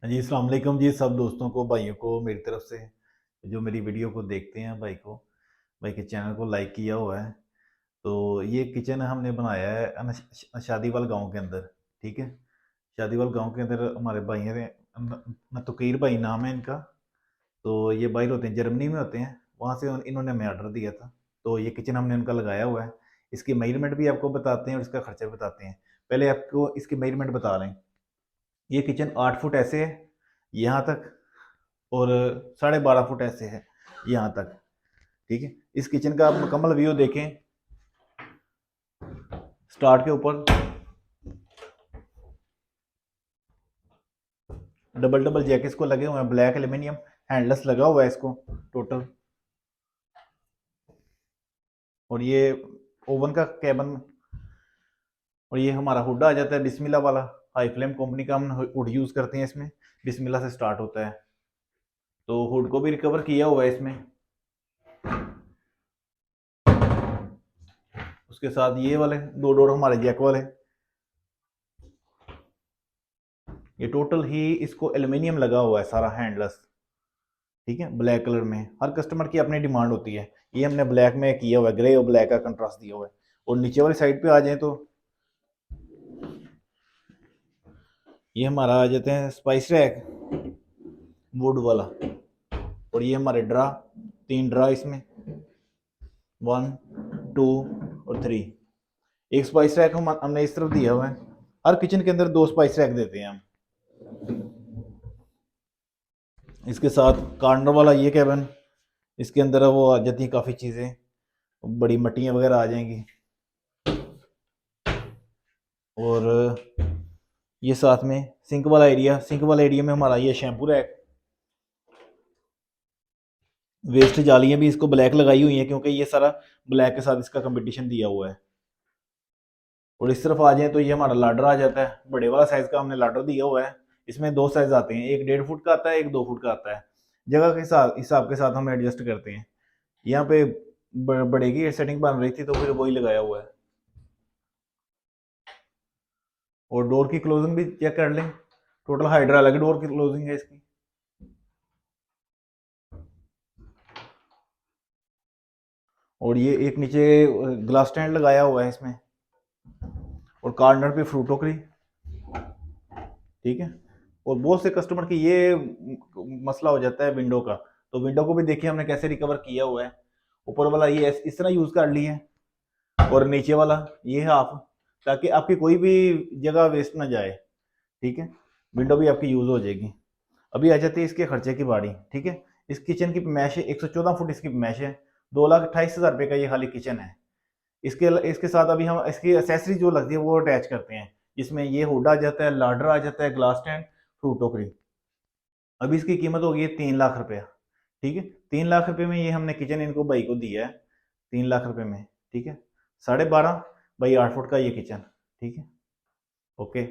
जी अस्सलाम वालेकुम जी, सब दोस्तों को भाइयों को मेरी तरफ से जो मेरी वीडियो को देखते हैं भाई के चैनल को लाइक किया हुआ है। तो ये किचन हमने बनाया है शादीवाल गांव के अंदर। ठीक है, शादीवाल गांव के अंदर हमारे भाई हैं नतुकीर भाई नाम है इनका। तो ये बाहर होते हैं, जर्मनी में होते हैं। वहाँ से इन्होंने हमें ऑर्डर दिया था। तो ये किचन हमने उनका लगाया हुआ है। इसकी मेजरमेंट भी आपको बताते हैं और इसका खर्चा भी बताते हैं। पहले आपको इसकी मेजरमेंट बता लें। ये किचन 8 फुट ऐसे है यहाँ तक, और 12.5 फुट ऐसे है यहाँ तक। ठीक है, इस किचन का आप मुकम्मल व्यू देखें। स्टार्ट के ऊपर डबल डबल जैक इसको लगे हुए हैं, ब्लैक एल्यूमिनियम हैंडलेस लगा हुआ है इसको टोटल। और ये ओवन का कैबन, और ये हमारा हुड आ जाता है बिस्मिल्लाह वाला। हाई फ्लेम कंपनी का हम हुड यूज करते हैं इसमें, बिस्मिल्लाह से स्टार्ट होता है। तो हुड को भी रिकवर किया हुआ है इसमें। उसके साथ ये वाले दो डोर हमारे जैक वाले। ये टोटल ही इसको एल्यूमिनियम लगा हुआ है सारा हैंडलेस। ठीक है, ब्लैक कलर में। हर कस्टमर की अपनी डिमांड होती है। ये हमने ब्लैक में किया हुआ है, ग्रे और ब्लैक का कंट्रास्ट दिया हुआ है। और नीचे वाली साइड पे आ जाए तो ये हमारा आ जाते हैं स्पाइस रैक वुड वाला। और ये हमारे ड्रा, 3 ड्रा इसमें, 1, 2 और 3। एक स्पाइस रैक हमने इस तरफ दिया हुआ है। हर किचन के अंदर 2 स्पाइस रैक देते हैं हम। इसके साथ कार्नर वाला ये कैबिन, इसके अंदर वो आ जाती हैं काफ़ी चीज़ें, बड़ी मट्टियाँ वगैरह आ जाएंगी। और ये साथ में सिंक वाला एरिया, सिंक वाला एरिया में हमारा ये शैम्पू रैक। वेस्ट जालियाँ भी इसको ब्लैक लगाई हुई हैं क्योंकि ये सारा ब्लैक के साथ इसका कंपटीशन दिया हुआ है। और इस तरफ आ जाए तो ये हमारा लाडर आ जाता है। बड़े वाला साइज़ का हमने लाडर दिया हुआ है। इसमें 2 साइज़ आते हैं, एक 1.5 फुट का आता है, एक 2 फुट का आता है। जगह के साथ हिसाब के साथ हम एडजस्ट करते हैं। यहाँ पे बड़े की सेटिंग बन रही थी तो फिर वही लगाया हुआ है। और डोर की क्लोजिंग भी चेक कर लें। टोटल हाइड्रा अलग डोर की क्लोजिंग है इसकी। और ये एक नीचे ग्लास स्टैंड लगाया हुआ है इसमें। और कॉर्नर पे फ्रूट टोकरी। ठीक है। और बहुत से कस्टमर की ये मसला हो जाता है विंडो का। तो विंडो को भी देखिए हमने कैसे रिकवर किया हुआ है। ऊपर वाला ये इस तरह यूज कर ली है, और नीचे वाला ये है हाफ, ताकि आपकी कोई भी जगह वेस्ट ना जाए। ठीक है, विंडो भी आपकी यूज हो जाएगी। अभी आ जाती है इसके खर्चे की बारी। ठीक है, इस किचन की मैश है, 114 फुट इसकी मैश है। 2,28,000 रुपये का ये खाली किचन है। इसके इसके साथ अभी हम इसकी एसेसरी जो लगती है वो अटैच करते हैं, जिसमें ये हुड आ जाता है, लाडर आ जाता है, ग्लास स्टैंड, फ्रूट टोकरी। अभी इसकी कीमत होगी है 3 लाख रुपया। ठीक है, 3 लाख रुपए में ये हमने किचन इनको भाई को दिया है, 3 लाख रुपए में। ठीक है, 12.5 बाई 8 फुट का ये किचन। ठीक है, ओके।